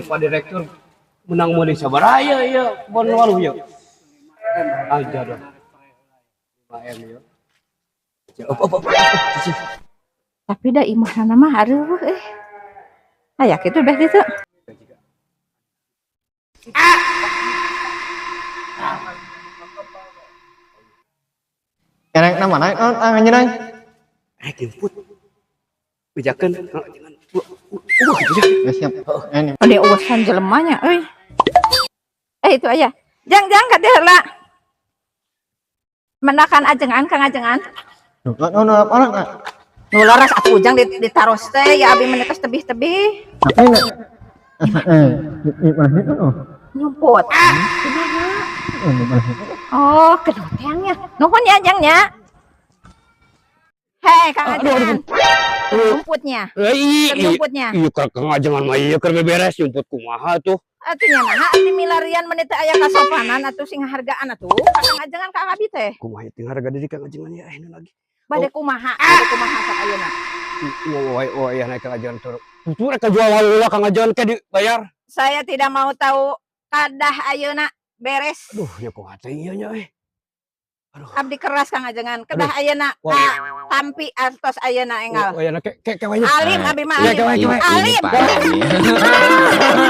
Pak Direktur menang meuli sabaraya ieu bon waluh ieu. Aja dah. 5M ieu. Tapi da imahna mah hareuh aya kitu beh kitu. Eneng na mana nyeunang. Jemput. Bejakeun jangan gitu ya. Ya siap. Ini. Ade urusan jelemanya euy. Itu aya. Jang ka dieu heula. Menakan ajengan Kang ajengan. No apa. Nu laras atuh ujang ditaros teh ya abi menetes tebih-tebih. Apa ini? Di mana itu? Nyumput. Oh, kedoteangnya. Nuhun ya jangnya. Hei, Kang Ajengan. Nyumputnya. Nyumputnya. Iya Kang Ajengan mah ieu keur beberes nyumput kumaha tuh. Atunya naha ati milarian menit aya kasopanan atuh sing hargaan atuh. Kang Ajengan ka abi teh. Kumaha teh harga diri Kang Ajengan ya nu lagi. Bade kumaha sak ayeuna. Oh ya naik Kang Ajengan tur. Tutur ka jual waluh Kang Ajengan ke dibayar. Saya tidak mau tahu kadah ayeuna beres. Aduh ya kumaha teh ieu nya Aduh. Abdi keras Kang Ajengan. Kedah ayeuna tampi artos ayeuna enggal. Oh ya ke kewanya. Alim abi mah alim. Alim.